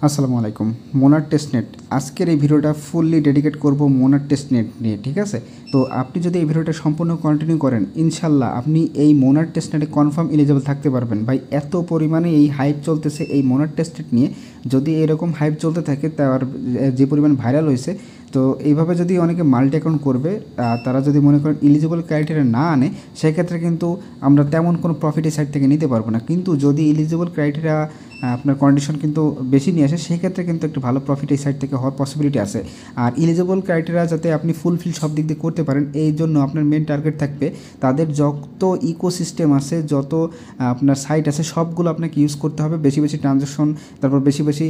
আসসালামু আলাইকুম। মোনার টেস্টনেট আজকের এই ভিডিওটা ফুললি ডেডিকেট করব মোনার টেস্টনেট নিয়ে, ঠিক আছে? তো আপনি যদি এই ভিডিওটা সম্পূর্ণ কন্টিনিউ করেন, ইনশাল্লাহ আপনি এই মোনার টেস্টনেটে কনফার্ম এলিজিবল থাকতে পারবেন। ভাই, এত পরিমাণে এই হাইপ চলতেছে এই মোনার টেস্টনেট নিয়ে। যদি এরকম হাইপ চলতে থাকে, তার যে পরিমাণ ভাইরাল হয়েছে, তো এইভাবে যদি অনেকে মাল্টি অ্যাকাউন্ট করবে, তারা যদি মনে করেন এলিজিবল ক্রাইটেরিয়া না আনে, সেক্ষেত্রে কিন্তু আমরা তেমন কোনো প্রফিট এই সাইট থেকে নিতে পারবো না। কিন্তু যদি এলিজিবল ক্রাইটেরিয়া আপনার কন্ডিশন কিন্তু বেশি নিয়ে আসে, সেক্ষেত্রে কিন্তু একটু ভালো প্রফিট এই সাইট থেকে হওয়ার পসিবিলিটি আছে। আর এলিজিবল ক্রাইটেরিয়া যাতে আপনি ফুলফিল সব দিক দিয়ে করতে পারেন, এই জন্য আপনার মেন টার্গেট থাকবে তাদের যত ইকোসিস্টেম আছে, যত আপনার সাইট আছে, সবগুলো আপনাকে ইউজ করতে হবে। বেশি বেশি ট্রানজ্যাকশন, তারপর বেশি বেশি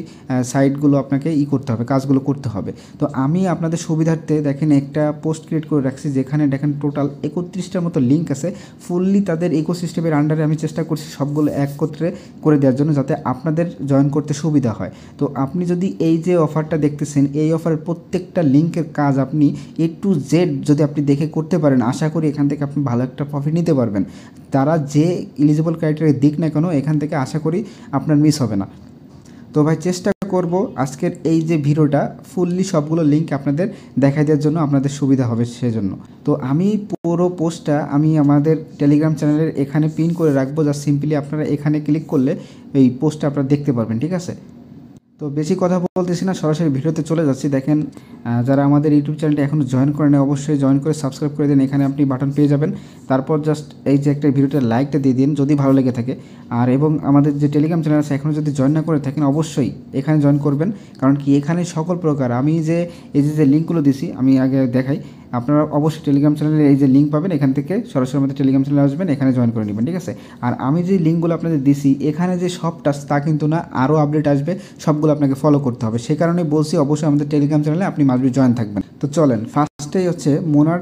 সাইটগুলো আপনাকে করতে হবে, কাজগুলো করতে হবে। তো আমি আপনাদের সুবিধার্থে দেখেন একটা পোস্ট ক্রিয়েট করে রাখছি, যেখানে দেখেন টোটাল 31টার মতো লিঙ্ক আছে। ফুললি তাদের ইকোসিস্টেমের আন্ডারে আমি চেষ্টা করছি সবগুলো একত্রে করে দেওয়ার জন্য, যাতে আপনাদের জয়েন করতে সুবিধা হয়। তো আপনি যদি এই যে অফারটা দেখতেছেন, এই অফারের প্রত্যেকটা লিঙ্কের কাজ আপনি A to Z যদি আপনি দেখে করতে পারেন, আশা করি এখান থেকে আপনি ভালো একটা প্রফিট নিতে পারবেন। তারা যে এলিজিবল ক্রাইটেরিয়া দিক না কেন, এখান থেকে আশা করি আপনার মিস হবে না। তো ভাই, চেষ্টা করব আজকের এই যে ভিডিওটা ফুললি সবগুলো লিঙ্ক আপনাদের দেখাই দেওয়ার জন্য, আপনাদের সুবিধা হবে সেজন্য। তো আমি পুরো পোস্টটা আমি আমাদের টেলিগ্রাম চ্যানেলের এখানে পিন করে রাখবো, যা সিম্পলি আপনারা এখানে ক্লিক করলে এই পোস্টটা আপনারা দেখতে পারবেন, ঠিক আছে? তো বেশি কথা বলতেছি না, সরাসরি ভিডিওতে চলে যাচ্ছি। দেখেন, যারা আমাদের ইউটিউব চ্যানেলটা এখনও জয়েন করে নেয়, অবশ্যই জয়েন করে সাবস্ক্রাইব করে দিন। এখানে আপনি বাটন পেয়ে যাবেন। তারপর জাস্ট এই যে একটা ভিডিওটা লাইকটা দিয়ে দিন যদি ভালো লেগে থাকে। আর এবং আমাদের যে টেলিগ্রাম চ্যানেল আছে, এখনও যদি জয়েন না করে থাকেন, অবশ্যই এখানে জয়েন করবেন। কারণ কি, এখানে সকল প্রকার আমি যে এই যে লিঙ্কগুলো দিছি, আমি আগে দেখাই। আপনারা অবশ্যই টেলিগ্রাম চ্যানেলের এই যে লিঙ্ক পাবেন, এখান থেকে সরাসরি আমাদের টেলিগ্রাম চ্যানেলে আসবেন, এখানে জয়েন করে নেবেন, ঠিক আছে? আর আমি যে লিঙ্কগুলো আপনাদের দিছি, এখানে যে সব টাস্ক তা কিন্তু না, আরও আপডেট আসবে, সবগুলো আপনাকে ফলো করতে হবে। সেই কারণে বলছি অবশ্যই আমাদের টেলিগ্রাম চ্যানেলে আপনি মাসবি জয়েন থাকবেন। তো চলেন, ফার্স্টেই হচ্ছে মোনার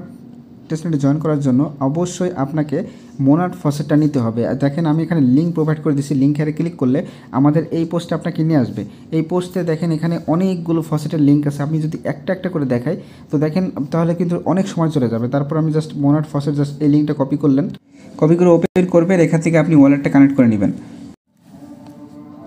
টেস্টনেটে জয়েন করার জন্য অবশ্যই আপনাকে মোনার ফসেটটা নিতে হবে। দেখেন, আমি এখানে লিঙ্ক প্রোভাইড করে দিচ্ছি। লিঙ্কে ক্লিক করলে আমাদের এই পোস্টে আপনাকে নিয়ে আসবে। এই পোস্টে দেখেন এখানে অনেকগুলো ফসেটের লিঙ্ক আছে। আমি যদি একটা একটা করে দেখাই, তো দেখেন তাহলে কিন্তু অনেক সময় চলে যাবে। তারপর আমি জাস্ট মোনার ফসেট জাস্ট এই লিঙ্কটা কপি করলেন, কপি করে ওপেন করবেন। এখান থেকে আপনি ওয়ালেটটা কানেক্ট করে নেবেন।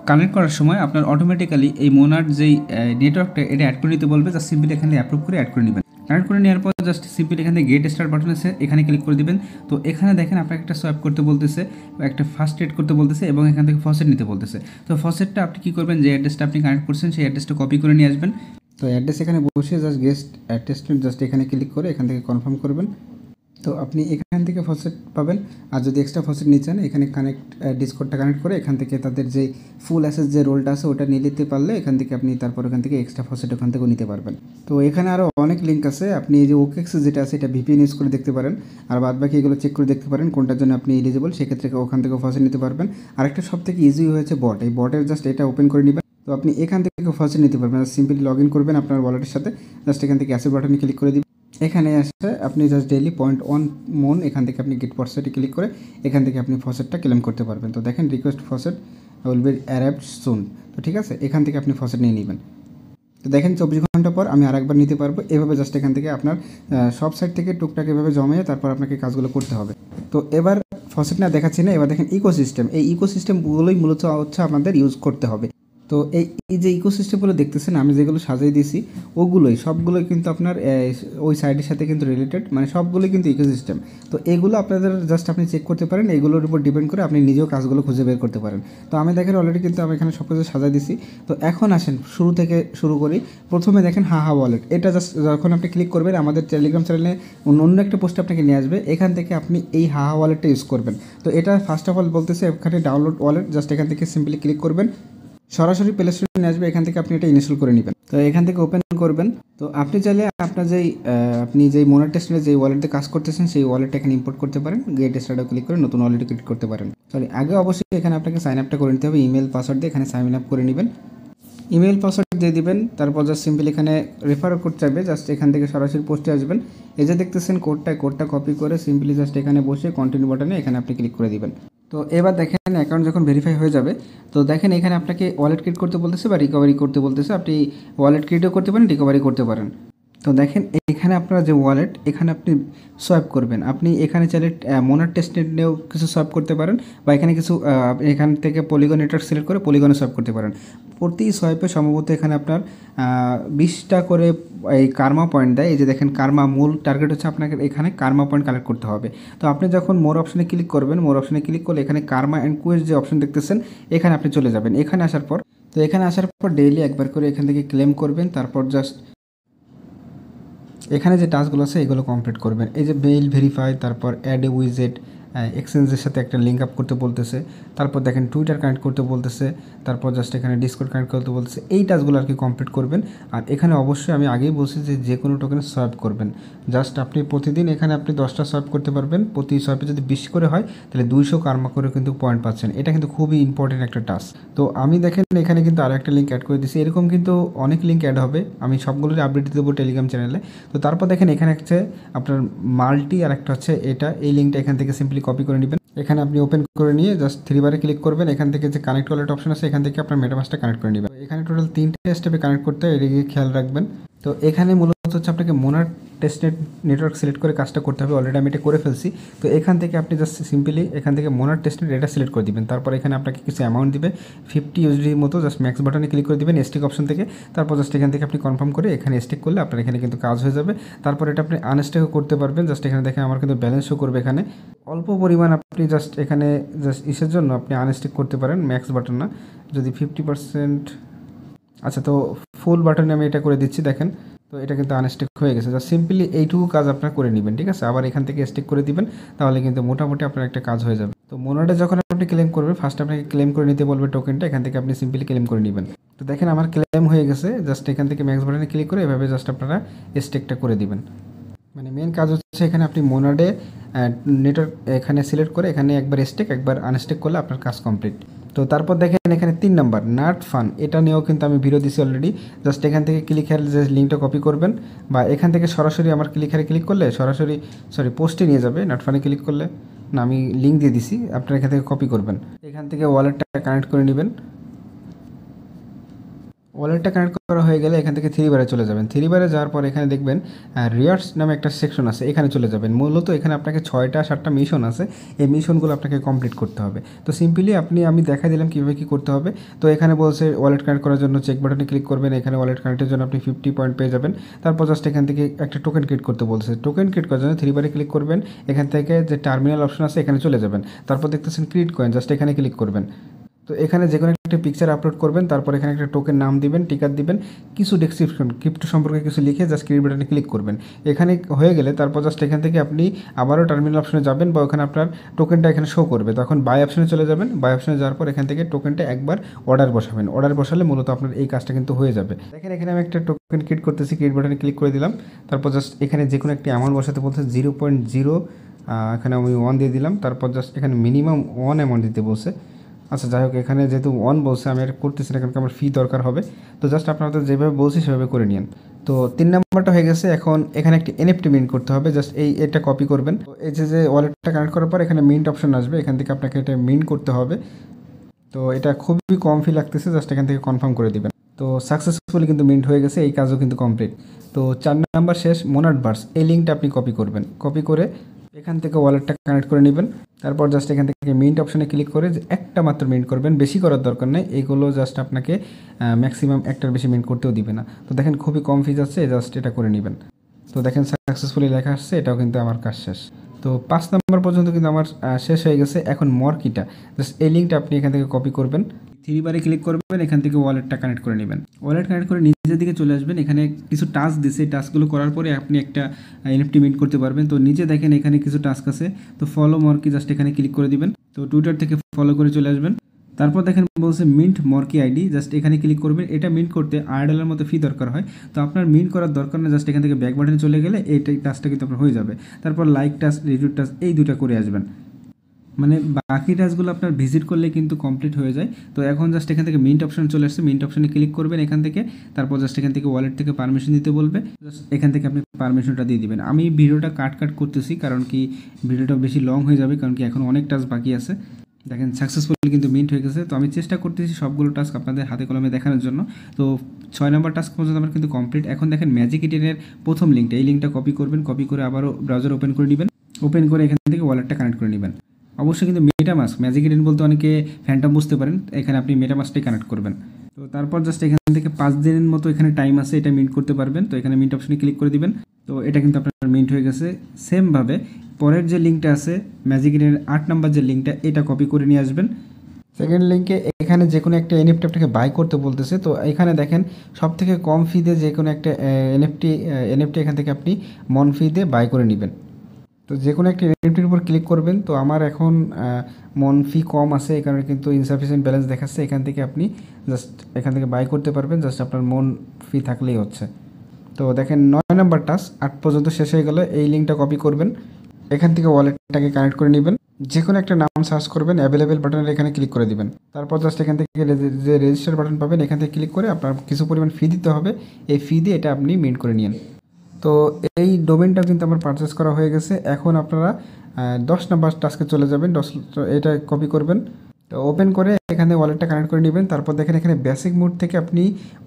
কানেক্ট করার সময় আপনার অটোমেটিক্যালি এই মোনার যেই নেটওয়ার্কটা, এটা অ্যাড করে নিতে বলবে। জাস্ট সিম্পলি এখানে অ্যাপ্রুভ করে অ্যাড করে নেবেন। কানেক্ট করে নেওয়ার পর জাস্ট সিম্পলি এখানে গেট স্টার্ট বাটন আছে, এখানে ক্লিক করে দিবেন। তো এখানে দেখেন আপনাকে একটা সোয়াইপ করতে বলতেছে, একটা ফার্স্ট এড করতে বলতেছে, এবং এখান থেকে ফসেট নিতে বলতেছে। তো ফসেটটা আপনি কী করবেন, যে অ্যাড্রেসটা আপনি কানেক্ট করছেন সেই অ্যাড্রেসটা কপি করে নিয়ে আসবেন। তো অ্যাড্রেস এখানে বসে জাস্ট গেস্ট অ্যাটেস্টেড জাস্ট এখানে ক্লিক করে এখান থেকে কনফার্ম করবেন। তো আপনি এখান থেকে ফসেট পাবেন। আর যদি এক্সট্রা ফসেট নিতে চান, এখানে কানেক্ট ডিসকর্ডটা কানেক্ট করে এখান থেকে তাদের যে ফুল অ্যাসেস যে রোলটা আছে ওটা নিয়ে নিতে পারলে এখান থেকে আপনি তারপর এখান থেকে এক্সট্রা ফসেট ওখান থেকেও নিতে পারবেন। তো এখানে আরও অনেক লিঙ্ক আছে। আপনি এই যে ওকেক্স যেটা আছে, এটা ভিপিএন ইউজ করে দেখতে পারেন। আর বাদ বাকি এগুলো চেক করে দেখতে পারেন কোনটার জন্য আপনি এলিজিবল, সেক্ষেত্রে ওখান থেকে ফসেট নিতে পারবেন। আরেকটা সব থেকে ইজি হয়েছে বট। এই বটের জাস্ট এটা ওপেন করে নেবেন। তো আপনি এখান থেকে ফসেট নিতে পারবেন। সিম্পলি লগ ইন করবেন আপনার ওয়ালেটের সাথে, জাস্ট এখান থেকে অ্যাসেট বাটনে ক্লিক করে দিবেন। এখানে আসে আপনি জাস্ট ডেইলি 0.1 মন, এখান থেকে আপনি গেট ফসেটে ক্লিক করে এখান থেকে আপনি ফসেটটা ক্লেম করতে পারবেন। তো দেখেন, request faucet will be arrived soon. তো ঠিক আছে, এখান থেকে আপনি ফসেট নিয়ে নেবেন। তো দেখেন 24 ঘন্টা পর আমি আরেকবার নিতে পারবো। এভাবে জাস্ট এখান থেকে আপনার সব সাইড থেকে টুকটাক এভাবে জমিয়ে তারপর আপনাকে কাজগুলো করতে হবে। তো এবার ফসেট না দেখাচ্ছি না, এবার দেখেন ইকোসিস্টেম। এই ইকোসিস্টেমগুলোই মূলত হচ্ছে আমাদের ইউজ করতে হবে। তো এই যে ইকোসিস্টেমগুলো দেখতেছেন আমি যেগুলো সাজিয়ে দিয়েছি, ওগুলোই সবগুলোই কিন্তু আপনার ওই সাইডের সাথে কিন্তু রিলেটেড, মানে সবগুলোই কিন্তু ইকোসিস্টেম। তো এগুলো আপনাদের জাস্ট আপনি চেক করতে পারেন, এগুলোর উপর ডিপেন্ড করে আপনি নিজেও কাজগুলো খুঁজে বের করতে পারেন। তো আমি দেখেন অলরেডি কিন্তু আমি এখানে সব কিছু সাজিয়ে দিয়েছি। তো এখন আসেন শুরু থেকে শুরু করি। প্রথমে দেখেন হাহা ওয়ালেট, এটা জাস্ট যখন আপনি ক্লিক করবেন আমাদের টেলিগ্রাম চ্যানেলে অন্য একটা পোস্টে আপনাকে নিয়ে আসবে। এখান থেকে আপনি এই হাহা ওয়ালেটটা ইউজ করবেন। তো এটা ফার্স্ট অফ অল বলতেছে এখানে ডাউনলোড ওয়ালেট, জাস্ট এখান থেকে সিম্পলি ক্লিক করবেন, সরাসরি প্লে স্টোরে নিয়ে আসবে। এখান থেকে আপনি এটা ইনস্টল করে নেবেন। তো এখান থেকে ওপেন করবেন। তো আপনি চাইলে আপনার আপনি যেই মোনার টেস্টে যেই ওয়ালেটে কাজ করতেছেন সেই ওয়ালেটটা এখানে ইম্পোর্ট করতে পারেন। গেট স্টার্টে ক্লিক করে নতুন ওয়ালেটে ক্লিক করতে পারেন। আগে অবশ্যই এখানে আপনাকে সাইন আপটা করে নিতে হবে। ইমেল পাসওয়ার্ড দিয়ে এখানে সাইন আপ করে নেবেন। ইমেল পাসওয়ার্ড দিয়ে দিবেন। তারপর জাস্ট সিম্পলি এখানে রেফার কোড চাইবে, জাস্ট এখান থেকে সরাসরি পোস্টে আসবেন। এই যে দেখতেছেন কোডটা কপি করে সিম্পলি জাস্ট এখানে বসে কন্টিনিউ বাটনে এখানে আপনি ক্লিক করে দিবেন। তো এবার দেখেন অ্যাকাউন্ট যখন ভেরিফাই হয়ে যাবে, তো দেখেন এখানে আপনাকে ওয়ালেট ক্রিয়েট করতে বলতেছে বা রিকভারি করতে বলতেছে। আপনি ওয়ালেট ক্রিয়েটও করতে পারেন, রিকভারি করতে পারেন। তো দেখেন এখানে আপনার যে ওয়ালেট, এখানে আপনি সোয়াইপ করবেন। আপনি এখানে চাইলে মোনার টেস্টনেট নিয়েও কিছু সোয়াইপ করতে পারেন, বা এখানে কিছু এখান থেকে পলিগন নেটওয়ার্ক সিলেক্ট করে পলিগনে সোয়াইপ করতে পারেন। প্রতি সোয়াইপে সম্ভবত এখানে আপনার 20টা করে এই কার্মা পয়েন্ট দেয়। এই যে দেখেন কার্মা, মূল টার্গেট হচ্ছে আপনাকে এখানে কার্মা পয়েন্ট কালেক্ট করতে হবে। তো আপনি যখন মোর অপশনে ক্লিক করবেন, মোর অপশনে ক্লিক করলে এখানে কার্মা অ্যান্ড কুয়েস্ট যে অপশন দেখতেছেন এখানে আপনি চলে যাবেন। এখানে আসার পর ডেইলি একবার করে এখান থেকে ক্লেম করবেন। তারপর জাস্ট এখানে যে টাস্কগুলো আছে এগুলো কমপ্লিট করবেন। এই যে মেইল ভেরিফাই, তারপর অ্যাড এ উইজেট, এক্সচেঞ্জের সাথে একটা লিঙ্ক আপ করতে বলতেছে, তারপর দেখেন টুইটার কানেক্ট করতে বলতেছে, তারপর জাস্ট এখানে ডিসকর্ড কানেক্ট করতে বলতেছে। এই টাস্কগুলো আর কি কমপ্লিট করবেন। আর এখানে অবশ্যই আমি আগেই বলছি যে কোনো টোকেনে সোয়াইপ করবেন। জাস্ট আপনি প্রতিদিন এখানে আপনি 10টা সোয়াইপ করতে পারবেন। প্রতি সোয়াইপে যদি 20 করে হয় তাহলে 200 কার্মা করে কিন্তু পয়েন্ট পাচ্ছেন। এটা কিন্তু খুবই ইম্পর্টেন্ট একটা টাস্ক। তো আমি দেখেন এখানে কিন্তু আরও একটা লিঙ্ক অ্যাড করে দিচ্ছি। এরকম কিন্তু অনেক লিঙ্ক অ্যাড হবে, আমি সবগুলোর আপডেট দেবো টেলিগ্রাম চ্যানেলে। তো তারপর দেখেন এখানে হচ্ছে আপনার মাল্টি, আর একটা হচ্ছে এটা, এই লিঙ্কটা এখান থেকে সিম্পলি কপি করে নেবেন। এখানে আপনি ওপেন করে নিয়ে জাস্ট 3 বারে ক্লিক করবেন। এখান থেকে যে কানেক্ট ওয়ালেট অপশন আছে এখান থেকে আপনার মেটামাস্কটা কানেক্ট করে নেবেন। এখানে টোটাল 3টে স্টেপে কানেক্ট করতে হয়, এদিকে খেয়াল রাখবেন। তো এখানে মূলত হচ্ছে আপনাকে মোনার টেস্টনেট নেটওয়ার্ক সিলেক্ট করে কাজটা করতে হবে। অলরেডি আমি এটা করে ফেলছি। তো এখান থেকে আপনি জাস্ট সিম্পলি এখান থেকে মোনার টেস্টনেট এটা সিলেক্ট করে দিবেন। তারপর এখানে আপনাকে কিছু অ্যামাউন্ট দিবে 50 ইউএসডি মতো। জাস্ট ম্যাক্স বাটনে ক্লিক করে দিবেন স্টেক অপশন থেকে। তারপর জাস্ট এখান থেকে আপনি কনফার্ম করে এখানে স্টেক করলে আপনার এখানে কিন্তু কাজ হয়ে যাবে। তারপর এটা আপনি আনস্টেকও করতে পারবেন। জাস্ট এখানে দেখেন আমার কিন্তু ব্যালেন্স শো করবে এখানে অল্প পরিমাণ। আপনি জাস্ট এখানে জাস্ট ইসের জন্য আপনি আনস্টেক করতে পারেন, ম্যাক্স বাটন না। যদি 50%, আচ্ছা তো ফুল বাটনে আমি এটা করে দিচ্ছি। দেখেন তো এটা কিন্তু আনস্টেক হয়ে গেছে। জাস্ট সিম্পলি এইটুকু কাজ আপনারা করে নেবেন, ঠিক আছে। আবার এখান থেকে স্টেক করে দিবেন, তাহলে কিন্তু মোটামুটি আপনার একটা কাজ হয়ে যাবে। তো মোনাটা যখন আপনি ক্লেম করবেন, ফার্স্ট আপনাকে ক্লেম করে নিতে বলবে টোকেনটা। এখান থেকে আপনি সিম্পলি ক্লেম করে নেবেন। তো দেখেন আমার ক্লেম হয়ে গেছে। জাস্ট এখান থেকে ম্যাক্স বাটনে ক্লিক করে এভাবে জাস্ট আপনারা স্টেকটা করে দিবেন। মানে মেন কাজ হচ্ছে এখানে আপনি মোনাডে নেটওয়ার্ক এখানে সিলেক্ট করে এখানে একবার স্টেক একবার আনস্টেক করলে আপনার কাজ কমপ্লিট। তো তারপর দেখেন এখানে 3 নাম্বার নাট ফান, এটা নিয়েও কিন্তু আমি ভিডিও দিছি অলরেডি। জাস্ট এখান থেকে ক্লিক হেয়ার যে লিঙ্কটা কপি করবেন, বা এখান থেকে সরাসরি আমার ক্লিক হেয়ারে ক্লিক করলে সরাসরি পোস্টে নিয়ে যাবে। নাট ফানে ক্লিক করলে না, আমি লিঙ্ক দিয়ে দিছি, আপনারা এখান থেকে কপি করবেন। এখান থেকে ওয়ালেটটা কানেক্ট করে নেবেন। ওয়ালেটটা কানেক্ট করা হয়ে গেলে এখান থেকে 3 বারে চলে যাবেন। 3 বারে যাওয়ার পর এখানে দেখবেন রিয়ার্স নামে একটা সেকশন আছে, এখানে চলে যাবেন। মূলত এখানে আপনাকে 6টা-7টা মিশন আছে, এই মিশনগুলো আপনাকে কমপ্লিট করতে হবে। তো সিম্পলি আমি দেখাই দিলাম কীভাবে কী করতে হবে। তো এখানে বলছে ওয়ালেট কানেক্ট করার জন্য চেক বাটনে ক্লিক করবেন। এখানে ওয়ালেট কানেক্টের জন্য আপনি 50 পয়েন্ট পেয়ে যাবেন। তারপর জাস্ট এখান থেকে একটা টোকেন ক্রিয়েট করতে বলছে। টোকেন ক্রিয়েট করার জন্য 3 বারে ক্লিক করবেন। এখান থেকে যে টার্মিনাল অপশন আছে এখানে চলে যাবেন। তারপর দেখতেছেন ক্রিয়েট কয়েন, জাস্ট এখানে ক্লিক করবেন। তো এখানে যে কোনো একটা পিকচার আপলোড করবেন। তারপর এখানে একটা টোকেন নাম দিবেন, টিকার দিবেন, কিছু ডেসক্রিপশন ক্রিপ্টো সম্পর্কে কিছু লিখে জাস্ট ক্রিয়েট বাটনে ক্লিক করবেন। এখানে হয়ে গেলে তারপর জাস্ট এখান থেকে আপনি আবারও টার্মিনাল অপশনে যাবেন, বা ওখানে আপনার টোকেনটা এখানে শো করবে। তখন বাই অপশনে চলে যাবেন। বাই অপশনে যাওয়ার পর এখান থেকে টোকেনটা একবার অর্ডার বসাবেন। অর্ডার বসালে মূলত আপনার এই কাজটা কিন্তু হয়ে যাবে। দেখেন এখানে আমি একটা টোকেন ক্রিয়েট করতেছি, ক্রিয়েট বাটনে ক্লিক করে দিলাম। তারপর জাস্ট এখানে যে কোনো একটা অ্যামাউন্ট বসাতে বলছে 0.0, এখানে আমি 1 দিয়ে দিলাম। তারপর জাস্ট এখানে মিনিমাম 1 অ্যামাউন্ট দিতে বলছে। আচ্ছা যাই হোক, এখানে যেহেতু 1 বলছে আমি এটা করতেছি না, কারণ আমার ফি দরকার হবে। তো জাস্ট আপনাদের যেভাবে বলছি সেভাবে করে নিন। তো 3 নাম্বারটা হয়ে গেছে। এখন এখানে একটি এনএফটি মিন্ট করতে হবে। জাস্ট এটা কপি করবেন। তো এই যে ওয়ালেটটা কানেক্ট করার পর এখানে মিন্ট অপশন আসবে, এখান থেকে আপনাকে এটা মিন্ট করতে হবে। তো এটা খুবই কম ফি লাগতেছে, জাস্ট এখান থেকে কনফার্ম করে দিবেন। তো সাকসেসফুলি কিন্তু মিন্ট হয়ে গেছে, এই কাজও কিন্তু কমপ্লিট। তো 4 নাম্বার শেষ, মোনাট বার্স, এই লিঙ্কটা আপনি কপি করবেন। কপি করে এখান থেকে ওয়ালেটটা কানেক্ট করে নেবেন। তারপর জাস্ট এখান থেকে মিন্ট অপশনে ক্লিক করে একটা মাত্র মিন্ট করবেন, বেশি করার দরকার নেই। এইগুলো জাস্ট আপনাকে ম্যাক্সিমাম একটার বেশি মিন্ট করতেও দিবে না। তো দেখেন খুবই কম ফি যাচ্ছে, জাস্ট এটা করে নেবেন। তো দেখেন সাকসেসফুলি লেখা আসছে, এটাও কিন্তু আমার কাজ শেষ। তো 5 নাম্বার পর্যন্ত কিন্তু আমার শেষ হয়ে গেছে। এখন মর্কিটা, জাস্ট এই লিঙ্কটা আপনি এখান থেকে কপি করবেন। 3 বারে ক্লিক করবেন, এখান থেকে ওয়ালেটটা কানেক্ট করে নেবেন। ওয়ালেট কানেক্ট করে নিজের দিকে চলে আসবেন। এখানে কিছু টাস্ক দিছে, টাস্কগুলো করার পরে আপনি একটা এনএফটি মিন্ট করতে পারবেন। তো নিচে দেখেন এখানে কিছু টাস্ক আছে। তো ফলো মর্কি, জাস্ট এখানে ক্লিক করে দিবেন। তো টুইটার থেকে ফলো করে চলে আসবেন। তারপর দেখেন বলছে মিন্ট মর্কি আইডি, জাস্ট এখানে ক্লিক করবেন। এটা মিন্ট করতে $8 মতো ফি দরকার হয়। তো আপনার মিন্ট করার দরকার না, জাস্ট এখান থেকে ব্যাক বাটনে চলে গেলে এইটাই টাস্কটা কিন্তু আপনার হয়ে যাবে। তারপর লাইক টাস্ক, রিটুইট টাস্ক, এই দুটো করে আসবেন। মানে বাকি টাস্কগুলো আপনার ভিজিট করলে কিন্তু কমপ্লিট হয়ে যায়। তো এখন জাস্ট এখান থেকে মিন্ট অপশন চলে আসছে, মিন্ট অপশনে ক্লিক করবেন এখান থেকে। তারপর জাস্ট এখান থেকে ওয়ালেট থেকে পারমিশন দিতে বলবে, জাস্ট এখান থেকে আপনি পারমিশনটা দিয়ে দিবেন। আমি ভিডিওটা কাট করতেছি, কারণ কি ভিডিওটা বেশি লং হয়ে যাবে, কারণ কি এখন অনেক টাস্ক বাকি আছে। দেখেন সাকসেসফুলি কিন্তু মিন্ট হয়ে গেছে। তো আমি চেষ্টা করতেছি সবগুলো টাস্ক আপনাদের হাতে কলমে দেখানোর জন্য। তো 6 নাম্বার টাস্ক পর্যন্ত আমার কিন্তু কমপ্লিট। এখন দেখেন ম্যাজিক ইডেনের প্রথম লিঙ্কটা, এই লিঙ্কটা কপি করবেন। কপি করে আবারও ব্রাউজার ওপেন করে নেবেন। ওপেন করে এখান থেকে ওয়ালেটটা কানেক্ট করে নেবেন। অবশ্যই কিন্তু মেটামাস্ক, ম্যাজিক ইডেন বলতে অনেকে ফ্যান্টম বুঝতে পারেন, এখানে আপনি মেটামাস্কটাই কানেক্ট করবেন। তো তারপর জাস্ট এখান থেকে 5 দিনের মতো এখানে টাইম আছে, এটা মিন্ট করতে পারবেন। তো এখানে মিন্ট অপশনে ক্লিক করে দিবেন। তো এটা কিন্তু আপনার মিন্ট হয়ে গেছে। সেমভাবে পরের যে লিঙ্কটা আছে ম্যাজিক ইনের 8 নাম্বার যে লিঙ্কটা, এটা কপি করে নিয়ে আসবেন। সেকেন্ড লিঙ্কে এখানে যে কোনো একটা এনএফটি আপনাকে বাই করতে বলতেছে। তো এখানে দেখেন সব থেকে কম ফি দিয়ে যে কোনো একটা এনএফটি এখান থেকে আপনি মন ফি দিয়ে বাই করে নেবেন। তো যে কোনো একটা এনএফটির উপর ক্লিক করবেন। তো আমার এখন মন ফি কম আছে, এই কারণে কিন্তু ইনসাফিসিয়েন্ট ব্যালেন্স দেখাচ্ছে। এখান থেকে আপনি জাস্ট এখান থেকে বাই করতে পারবেন, জাস্ট আপনার মন ফি থাকলেই হচ্ছে। তো দেখেন 9 নাম্বার টাস্ক 8 পর্যন্ত শেষ হয়ে গেল। এই লিঙ্কটা কপি করবেন, এখান থেকে ওয়ালেটটাকে কানেক্ট করে নেবেন। যে কোনো একটা নাম সার্চ করবেন, অ্যাভেলেবেল বাটনের এখানে ক্লিক করে দিবেন। তারপর জাস্ট এখান থেকে যে রেজিস্টার বাটন পাবেন, এখান থেকে ক্লিক করে আপনার কিছু পরিমাণ ফি দিতে হবে। এই ফি দিয়ে এটা আপনি মিন্ট করে নিন। তো এই ডোমেনটা কিন্তু আমার পারচেস করা হয়ে গেছে। এখন আপনারা 10 নাম্বার টাস্কে চলে যাবেন। এটা কপি করবেন। তো ওপেন করে এখানে ওয়ালেটটা কানেক্ট করে নেবেন। তারপর দেখেন এখানে বেসিক মোড থেকে আপনি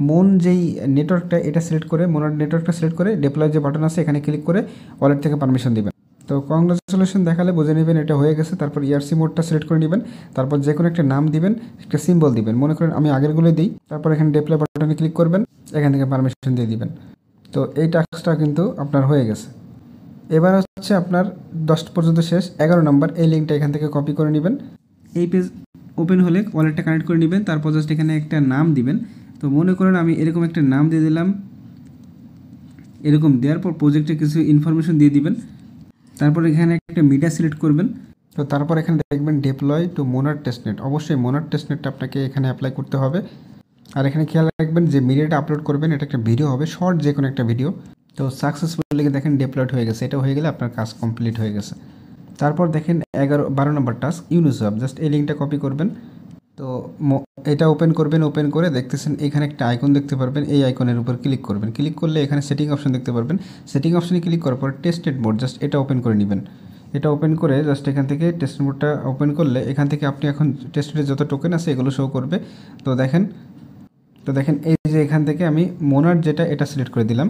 মন যেই নেটওয়ার্কটা এটা সিলেক্ট করে, মনের নেটওয়ার্কটা সিলেক্ট করে ডিপ্লয় যে বাটন আছে এখানে ক্লিক করে ওয়ালেট থেকে পারমিশন দিবেন। তো কংগ্রাচুলেশন দেখালে বুঝে নেবেন এটা হয়ে গেছে। তারপর ইআরসি মোডটা সিলেক্ট করে নেবেন। তারপর যে কোনো একটা নাম দিবেন, একটা সিম্বল দিবেন। মনে করেন আমি আগেরগুলোই দিই। তারপর এখানে ডিপ্লয় বাটনে ক্লিক করবেন, এখান থেকে পারমিশন দিয়ে দিবেন। তো এই টাস্কটা কিন্তু আপনার হয়ে গেছে। এবার হচ্ছে আপনার 10 পর্যন্ত শেষ। 11 নম্বর এই লিঙ্কটা এখান থেকে কপি করে নেবেন। এই পেজ ওপেন হলে ওয়ালেটটা কানেক্ট করে নেবেন। তারপর জাস্ট এখানে একটা নাম দিবেন। তো মনে করেন আমি এরকম একটা নাম দিয়ে দিলাম। এরকম দেওয়ার পর প্রজেক্টে কিছু ইনফরমেশন দিয়ে দিবেন। তারপর এখানে একটা মিডিয়া সিলেক্ট করবেন। তো তারপর এখানে দেখবেন ডিপ্লয় টু মোনার টেস্টনেট। অবশ্যই মোনার টেস্টনেটটা আপনাকে এখানে অ্যাপ্লাই করতে হবে। আর এখানে খেয়াল রাখবেন যে মিডিয়াটা আপলোড করবেন এটা একটা ভিডিও হবে, শর্ট যে কোনো একটা ভিডিও। তো সাকসেসফুলি দেখেন ডিপ্লয়েড হয়ে গেছে। এটা হয়ে গেলে আপনার কাজ কমপ্লিট হয়ে গেছে। তারপর দেখেন 12 নম্বর টাস্ক ইউনিসওয়াপ। জাস্ট এই লিঙ্কটা কপি করবেন। তো এটা ওপেন করবেন। ওপেন করে দেখতেছেন এখানে একটা আইকন দেখতে পারবেন। এই আইকনের উপর ক্লিক করবেন। ক্লিক করলে এখানে সেটিং অপশন দেখতে পারবেন। সেটিং অপশনে ক্লিক করার পর টেস্টেড মোড, জাস্ট এটা ওপেন করে নেবেন। এটা ওপেন করে জাস্ট এখান থেকে টেস্ট মোডটা ওপেন করলে এখান থেকে আপনি এখন টেস্টেডের যত টোকেন আছে এগুলো শো করবে। তো দেখেন এই যে এখান থেকে আমি মোনার যেটা এটা সিলেক্ট করে দিলাম।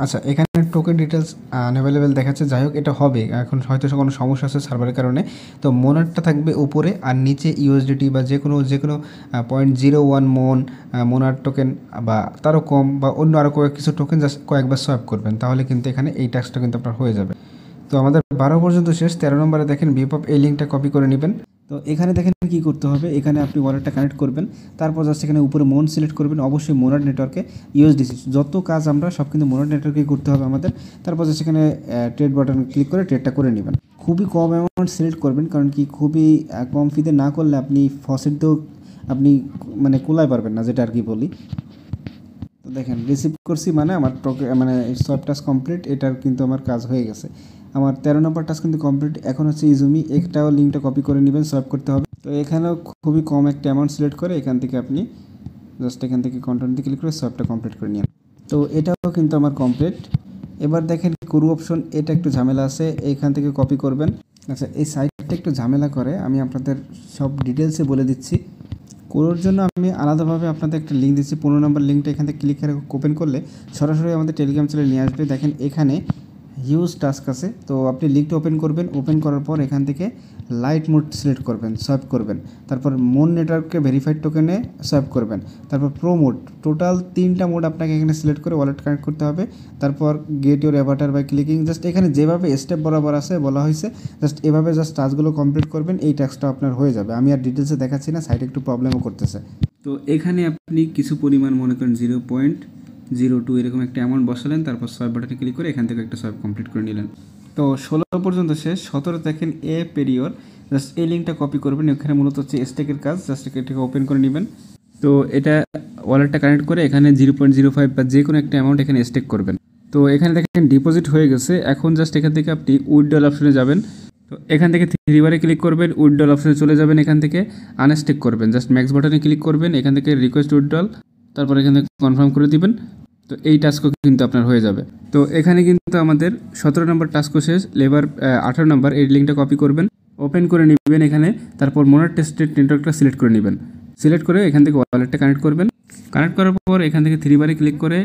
আচ্ছা, এখানে টোকেন ডিটেলস আনঅ্যাভেলেবেল দেখাচ্ছে। যাই হোক, এটা হবে। এখন হয়তো কোনো সমস্যা আছে সার্ভারের কারণে। তো মোনারটা থাকবে উপরে, আর নিচে ইউএসডিটি বা যে কোনো 0.01 মোনার টোকেন বা তারও কম বা অন্য আরও কিছু টোকেন জাস্ট কয়েকবার সোয়াইপ করবেন, তাহলে কিন্তু এখানে এই টাস্কটা কিন্তু আপনার হয়ে যাবে। তো আমাদের 12 পর্যন্ত শেষ। 13 নম্বরে দেখেন বিপপ এই লিঙ্কটা কপি করে নেবেন। তো এখানে দেখেন কী করতে হবে। এখানে আপনি ওয়ালেটটা কানেক্ট করবেন। তারপর জাস্ট এখানে উপরে মন সিলেক্ট করবেন। অবশ্যই মোনার নেটওয়ার্কে ইউএসডিসি যত কাজ আমরা সব কিন্তু মোনার নেটওয়ার্কেই করতে হবে আমাদের। তারপর জাস্ট এখানে ট্রেড বাটন ক্লিক করে ট্রেডটা করে নেবেন। খুবই কম অ্যামাউন্ট সিলেক্ট করবেন, কারণ কি খুবই কম ফিতে না করলে আপনি ফসেট দিয়েও আপনি মানে কুলায় পারবেন না, যেটা আর কি বলি। তো দেখেন রিসিভ করছি মানে আমার সব টাস্ক কমপ্লিট। এটার কিন্তু আমার কাজ হয়ে গেছে। আমার 13 নম্বর টাস্ক কিন্তু কমপ্লিট। এখন হচ্ছে ইজুমি, একটাও লিঙ্কটা কপি করে নেবেন, সোয়াইপ করতে হবে। তো এখানেও খুবই কম একটা অ্যামাউন্ট সিলেক্ট করে এখান থেকে আপনি জাস্ট এখান থেকে কন্টিনিউতে ক্লিক করে সোয়াইপটা কমপ্লিট করে নিন। তো এটাও কিন্তু আমার কমপ্লিট। এবার দেখেন কুরু অপশন, এটা একটু ঝামেলা আছে, এইখান থেকে কপি করবেন। আচ্ছা, এই সাইটটা একটু ঝামেলা করে, আমি আপনাদের সব ডিটেলসে বলে দিচ্ছি। কোনোর জন্য আমি আলাদাভাবে আপনাদের একটা লিঙ্ক দিচ্ছি। 15 নম্বর লিঙ্কটা এখান থেকে ক্লিক করে ওপেন করলে সরাসরি আমাদের টেলিগ্রাম চ্যানেলে নিয়ে আসবে। দেখেন এখানে হিউজ টাস্ক আছে। তো আপনি লিঙ্কটা ওপেন করবেন। ওপেন করার পর এখান থেকে লাইট মোড সিলেক্ট করবেন, সোয়াইপ করবেন। তারপর মোন নেটওয়ার্ককে ভেরিফাইড টোকেনে সোয়াইপ করবেন। তারপর প্রো মোড, টোটাল 3টা মোড আপনাকে এখানে সিলেক্ট করে ওয়ালেট কানেক্ট করতে হবে। তারপর get your avatar by clicking, just এখানে যেভাবে স্টেপ বরাবর আছে বলা হয়েছে জাস্ট এভাবে জাস্ট টাস্কগুলো কমপ্লিট করবেন। এই টাস্কটা আপনার হয়ে যাবে। আমি আর ডিটেলসে দেখাচ্ছি না, সাইটে একটু প্রবলেমও করতেছে। তো এখানে আপনি কিছু পরিমাণ মনে করেন 0.02 এরকম একটা অ্যামাউন্ট বসালেন। তারপর সোয়াইপ বাটনে ক্লিক করে এখান থেকে একটা সোয়াইপ কমপ্লিট করে নিলেন। তো 16 পর্যন্ত শেষ। 17 দেখেন এ পেরিয়র, জাস্ট এই লিঙ্কটা কপি করবেন। এখানে মূলত হচ্ছে স্টেকের কাজ, জাস্ট এটাকে ওপেন করে নেবেন। তো এটা ওয়ালেটটা কানেক্ট করে এখানে 0.05 বা যে কোনো একটা অ্যামাউন্ট এখানে স্টেক করবেন। তো এখানে দেখেন ডিপোজিট হয়ে গেছে। এখন জাস্ট এখান থেকে আপনি উইথড্রল অপশনে যাবেন। তো এখান থেকে 3 বারে ক্লিক করবেন, উইথড্রল অপশনে চলে যাবেন। এখান থেকে আনস্টেক করবেন, জাস্ট ম্যাক্স বাটনে ক্লিক করবেন। এখান থেকে রিকোয়েস্ট উইথড্রল, তারপর এখান থেকে কনফার্ম করে দিবেন। তো এই টাস্কও কিন্তু আপনার হয়ে যাবে। তো এখানে কিন্তু আমাদের 17 নম্বর টাস্কও শেষ। এবার 18 নম্বর এই লিঙ্কটা কপি করবেন, ওপেন করে নেবেন এখানে। তারপর মোনার টেস্টেড নেটওয়ার্কটা সিলেক্ট করে নেবেন। সিলেক্ট করে এখান থেকে ওয়ালেটটা কানেক্ট করবেন। কানেক্ট করার পর এখান থেকে 3 বারে ক্লিক করে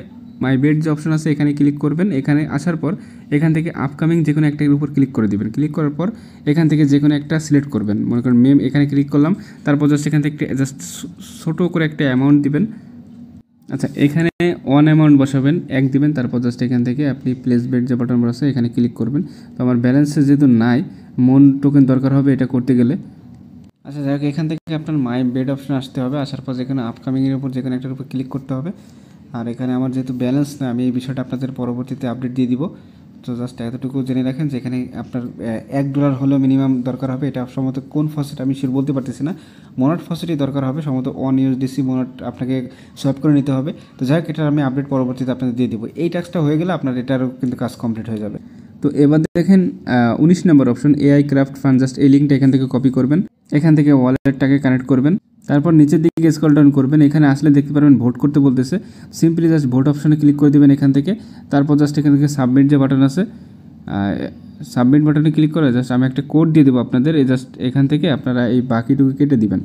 মাই বেড যে অপশন আছে এখানে ক্লিক করবেন। এখানে আসার পর এখান থেকে আপকামিং যে কোনো একটার উপর ক্লিক করে দিবেন। ক্লিক করার পর এখান থেকে যে কোনো একটা সিলেক্ট করবেন। মনে করেন মেম, এখানে ক্লিক করলাম, তারপর জাস্ট এখান থেকে জাস্ট ছোটো করে একটা অ্যামাউন্ট দিবেন। আচ্ছা, এখানে 1 অ্যামাউন্ট বসাবেন, 1 দিবেন, তারপর জাস্ট এখান থেকে আপনি প্লেস বেড যে বাটন আছে এখানে ক্লিক করবেন। তো আমার ব্যালেন্সে যেহেতু নাই, মন টোকেন দরকার হবে এটা করতে গেলে। আচ্ছা যাই হোক, এখান থেকে আপনার মাই বেড অপশন আসতে হবে। আসার পর যেখানে আপকামিংয়ের উপর যে কোনো একটার উপর ক্লিক করতে হবে। আর এখানে আমার যেহেতু ব্যালেন্স না, আমি এই বিষয়টা আপনাদের পরবর্তীতে আপডেট দিয়ে দিব। তো জাস্ট এতটুকু জেনে রাখেন যে এখানে আপনার $1 হলেও মিনিমাম দরকার হবে। এটা সম্ভবত কোন ফসেট আমি শিওর বলতে পারতেছি না, মোনাট ফসেটই দরকার হবে সম্ভবত। 1 USDC মোনাট আপনাকে সোয়াইপ করে নিতে হবে। তো যাই হোক, এটার আমি আপডেট পরবর্তীতে আপনাদের দিয়ে দিব। এই টাস্কটা হয়ে গেলে আপনার এটারও কিন্তু কাজ কমপ্লিট হয়ে যাবে। তো এবার দেখেন 19 নম্বর option AI craft fund. Just এই লিঙ্কটা এখান থেকে কপি করবেন, এখান থেকে ওয়ালেটটাকে কানেক্ট করবেন, তারপর নিচের দিকে স্ক্রল ডাউন করবেন। এখানে আসলে দেখতে পারবেন ভোট করতে বলতেছে। সিম্পলি জাস্ট ভোট অপশনে ক্লিক করে দেবেন এখান থেকে। তারপর জাস্ট এখান থেকে সাবমিট যে বাটন আছে, সাবমিট বাটনে ক্লিক করে জাস্ট আমি একটা কোড দিয়ে দেবো আপনাদের। এই জাস্ট এখান থেকে আপনারা এই বাকিটুকু কেটে দিবেন।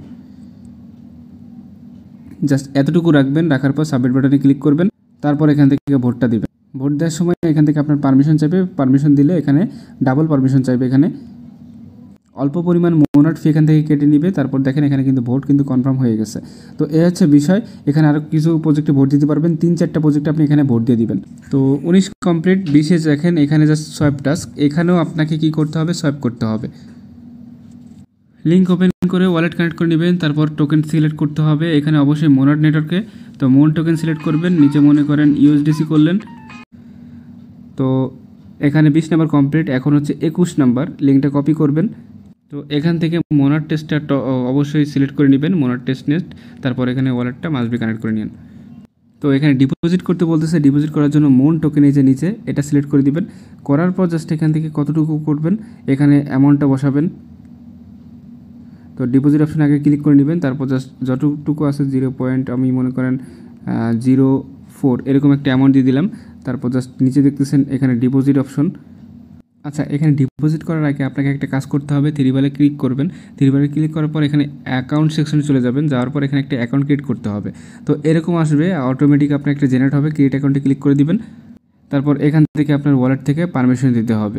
জাস্ট এতটুকু রাখবেন, রাখার পর সাবমিট বাটনে ক্লিক করবেন, তারপর এখান থেকে ভোটটা দিবেন। ভোট দেওয়ার সময় এখান থেকে আপনার পারমিশন চাইবে, পারমিশন দিলে এখানে ডাবল পারমিশন চাইবে। এখানে অল্প পরিমাণ মোনাট ফি এখান থেকে কেটে নিবে। তারপর দেখেন এখানে কিন্তু ভোট কিন্তু কনফার্ম হয়ে গেছে। তো এই হচ্ছে বিষয়। এখানে আরও কিছু প্রজেক্টে ভোট দিতে পারবেন, 3-4টা প্রজেক্টে আপনি এখানে ভোট দিয়ে দিবেন। তো 19 কমপ্লিট। 20-এ দেখেন এখানে জাস্ট সোয়াইপ টাস্ক, এখানেও আপনাকে কি করতে হবে, সোয়াইপ করতে হবে। লিঙ্ক ওপেন করে ওয়ালেট কানেক্ট করে নেবেন, তারপর টোকেন সিলেক্ট করতে হবে। এখানে অবশ্যই মোনাট নেটওয়ার্কে, তো মোন টোকেন সিলেক্ট করবেন। নিচে মনে করেন USDC করলেন। তো এখানে 20 নাম্বার কমপ্লিট। এখন হচ্ছে 21 নাম্বার, লিঙ্কটা কপি করবেন। তো এখান থেকে মোনাট টেস্টটা অবশ্যই সিলেক্ট করে নেবেন, মোনাট টেস্ট নেক্সট। তারপর এখানে ওয়ালেটটা মাস্ট বি কানেক্ট করে নিন। তো এখানে ডিপোজিট করতে বলতেছে, ডিপোজিট করার জন্য মোন টোকেন এই যে নিচে এটা সিলেক্ট করে দিবেন। করার পর জাস্ট এখান থেকে কতটুকু করবেন এখানে অ্যামাউন্টটা বসাবেন। তো ডিপোজিট অপশন আগে ক্লিক করে নেবেন, তারপর জাস্ট যতটুকু আছে 0. আমি মনে করেন 0.4 এরকম একটা অ্যামাউন্ট দিয়ে দিলাম। তারপর জাস্ট নিচে দেখতেছেন এখানে ডিপোজিট অপশন। আচ্ছা, এখানে ডিপোজিট করার আগে আপনাকে একটা কাজ করতে হবে। থ্রি বারে ক্লিক করবেন, থ্রি বারে ক্লিক করার পর এখানে অ্যাকাউন্ট সেকশনে চলে যাবেন। যাওয়ার পর এখানে একটা অ্যাকাউন্ট ক্রিয়েট করতে হবে। তো এরকম আসবে, অটোমেটিক আপনার একটা জেনারেট হবে। ক্রিয়েট অ্যাকাউন্টে ক্লিক করে দিবেন। তারপর এখান থেকে আপনার ওয়ালেট থেকে পারমিশন দিতে হবে।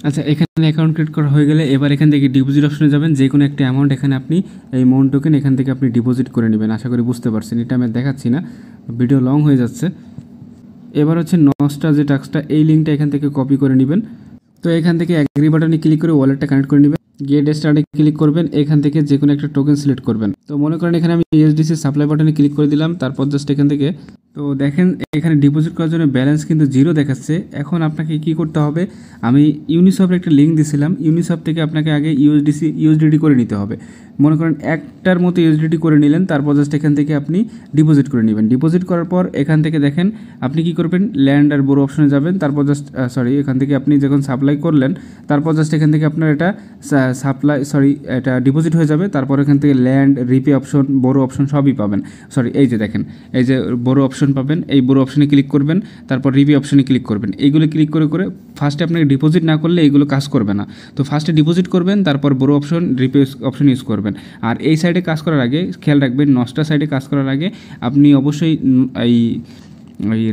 আচ্ছা, এখানে অ্যাকাউন্ট ক্রিয়েট করা হয়ে গেলে এবার এখান থেকে ডিপোজিট অপশনে যাবেন। যে কোনো একটা অ্যামাউন্ট এখানে আপনি এই মোন টোকেন এখান থেকে আপনি ডিপোজিট করে নেবেন। আশা করি বুঝতে পারছেন, এটা আমি দেখাচ্ছি না, ভিডিও লং হয়ে যাচ্ছে। এবার হচ্ছে নস্টা যে টাস্কটা, এই লিঙ্কটা এখান থেকে কপি করে নেবেন। তো এখান থেকে অ্যাগ্রি বাটনে ক্লিক করে ওয়ালেটটা কানেক্ট করে নেবেন। গেট স্টার্টে ক্লিক করবেন, এখান থেকে যে কোনো একটা টোকেন সিলেক্ট করবেন। তো মনে করেন এখানে আমি USDC সাপ্লাই বাটনে ক্লিক করে দিলাম। তারপর জাস্ট এখান থেকে তো দেখেন এখানে ডিপোজিট করার জন্য ব্যালেন্স কিন্তু 0 দেখাচ্ছে। এখন আপনাকে কি করতে হবে, আমি ইউনিসফের একটা লিঙ্ক দিয়েছিলাম, ইউনিসফ থেকে আপনাকে আগে USDT করে নিতে হবে। মনে করেন একটার মতো USDT করে নিলেন, তারপর জাস্ট এখান থেকে আপনি ডিপোজিট করে নেবেন। ডিপোজিট করার পর এখান থেকে দেখেন আপনি কি করবেন, ল্যান্ড আর বোরো অপশনে যাবেন। তারপর জাস্ট এখান থেকে আপনি যখন সাপ্লাই করলেন, তারপর জাস্ট এখান থেকে আপনার এটা এটা ডিপোজিট হয়ে যাবে। তারপর এখান থেকে ল্যান্ড, রিপে অপশন, বোরো অপশন সবই পাবেন। এই যে দেখেন, এই যে বোরো অপশন পাবেন, এই বোরো অপশনে ক্লিক করবেন, তারপর রিপে অপশনে ক্লিক করবেন। এইগুলো ক্লিক করে করে ফার্স্টে আপনাকে ডিপোজিট না করলে এইগুলো কাজ করবে না। তো ফার্স্টে ডিপোজিট করবেন, তারপর বোরো অপশন, রিপে অপশন ইউজ করবেন। আর এই সাইডে কাজ করার আগে খেয়াল রাখবেন, নস্টা সাইডে কাজ করার আগে আপনি অবশ্যই ওই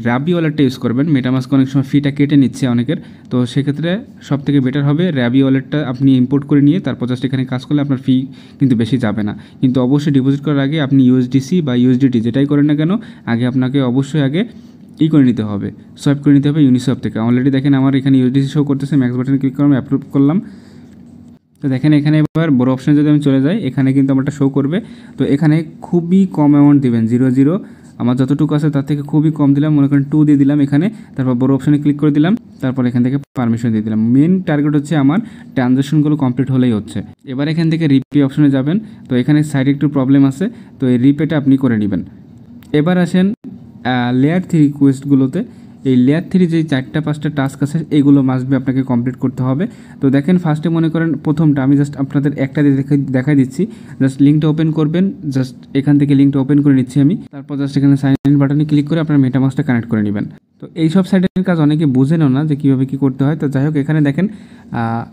র্যাবি ওয়ালেটটা ইউজ করবেন। মেটামাস্ক অনেক সময় ফিটা কেটে নিচ্ছে অনেকের, তো সেক্ষেত্রে সব থেকে বেটার হবে র্যাবি ওয়ালেটটা আপনি ইম্পোর্ট করে নিয়ে তারপর জাস্ট এখানে কাজ করলে আপনার ফি কিন্তু বেশি যাবে না। কিন্তু অবশ্যই ডিপোজিট করার আগে আপনি USDC বা USDT যেটাই করেন না কেন, আগে আপনাকে অবশ্যই আগে করে নিতে হবে, সোয়াইপ করে নিতে হবে ইউনিসফ থেকে। অলরেডি দেখেন আমার এখানে USDC শো করতেছে, ম্যাক্স বাটনে ক্লিক করলাম, অ্যাপ্রুভ করলাম। তো দেখেন এখানে এবার বড় অপশানে যদি আমি চলে যাই, এখানে কিন্তু আমারটা শো করবে। তো এখানে খুবই কম অ্যামাউন্ট দিবেন, 0.0, আমার যতটুকু আছে তার থেকে খুবই কম দিলাম, মনে করেন 2 দিয়ে দিলাম এখানে। তারপর বড় অপশানে ক্লিক করে দিলাম, তারপর এখান থেকে পারমিশন দিয়ে দিলাম। মেন টার্গেট হচ্ছে আমার ট্রানজ্যাকশনগুলো কমপ্লিট হলেই হচ্ছে। এবার এখান থেকে রিপে অপশানে যাবেন। তো এখানে সাইডে একটু প্রবলেম আছে, তো এই রিপেটা আপনি করে নেবেন। এবার আসেন লেয়ার 3 কোয়েস্টগুলোতে। এই লেয়ার 3 যে 4-5টা টাস্ক আছে এইগুলো মাস্ট বি আপনাকে কমপ্লিট করতে হবে। তো দেখেন ফার্স্টে মনে করেন প্রথমটা আমি জাস্ট আপনাদের একটা দেখাই দিচ্ছি। জাস্ট লিঙ্কটা ওপেন করবেন, জাস্ট এখান থেকে লিঙ্কটা ওপেন করে নিচ্ছি আমি। তারপর জাস্ট এখানে সাইন ইন বাটনে ক্লিক করে আপনার মেটামাস্কটা কানেক্ট করে নেবেন। তো এই সব সাইডের কাজ অনেকে বুঝেনও না যে কীভাবে কী করতে হয়। তো যাই হোক, এখানে দেখেন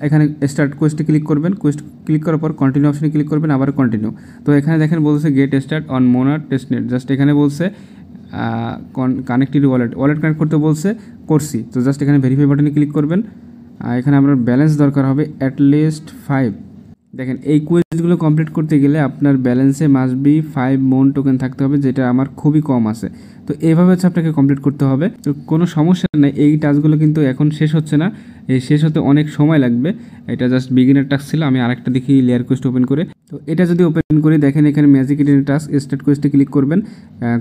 এখানে স্টার্ট কোয়েস্টে ক্লিক করবেন, কোয়েস্ট ক্লিক করার পর কন্টিনিউ অপশনে ক্লিক করবেন, আবার কন্টিনিউ। তো এখানে দেখেন বলছে get start on Monad testnet, just এখানে বলছে কানেক্টেড ওয়ালেট কানেক্ট করতে বলছে, করছি। তো জাস্ট এখানে ভেরিফাই বাটনে ক্লিক করবেন। এখানে আপনার ব্যালেন্স দরকার হবে অ্যাটলিস্ট 5। দেখেন এই কুইজগুলো কমপ্লিট করতে গেলে আপনার ব্যালেন্সে মাস্ট বি 5 মন টোকেন থাকতে হবে, যেটা আমার খুবই কম আছে। তো এভাবে হচ্ছে আপনাকে কমপ্লিট করতে হবে। তো কোনো সমস্যা নেই, এই টাস্কগুলো কিন্তু এখন শেষ হচ্ছে না, এই শেষ হতে অনেক সময় লাগবে। এটা জাস্ট বিগিনার টাস্ক ছিল। আমি আরেকটা দেখি লেয়ার কোয়েস্ট ওপেন করে। তো এটা যদি ওপেন করি, দেখেন এখানে ম্যাজিক ইডেনের টাস্ক স্টার্ট কোয়েস্টে ক্লিক করবেন,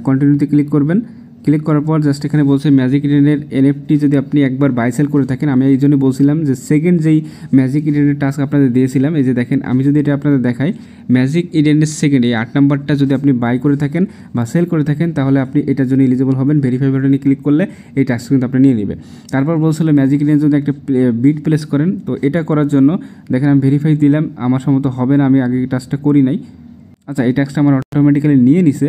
কন্টিনিউতে ক্লিক করবেন। ক্লিক করার পর জাস্ট এখানে বলছে ম্যাজিক ইডেনের এনএফটি যদি আপনি একবার বাই সেল করে থাকেন, আমি এই জন্য বলছিলাম যে সেকেন্ড যেই ম্যাজিক ইডেনের টাস্ক আপনাদের দিয়েছিলাম, এই যে দেখেন আমি যদি এটা আপনাদের দেখাই, ম্যাজিক ইডেনের সেকেন্ড এই 8 নাম্বারটা যদি আপনি বাই করে থাকেন বা সেল করে থাকেন, তাহলে আপনি এটার জন্য এলিজিবল হবেন। ভেরিফাই বাটনে ক্লিক করলে এই টাস্ক কিন্তু আপনি নিয়ে নেবে। তারপর বলছিল ম্যাজিক ইডেন যদি একটা বিট প্লেস করেন, তো এটা করার জন্য দেখেন আমি ভেরিফাই দিলাম, আমার সম্মত হবে না, আমি আগে এই টাস্কটা করি নাই। আচ্ছা, এই টাস্কটা আমার অটোমেটিক্যালি নিয়ে নিছে।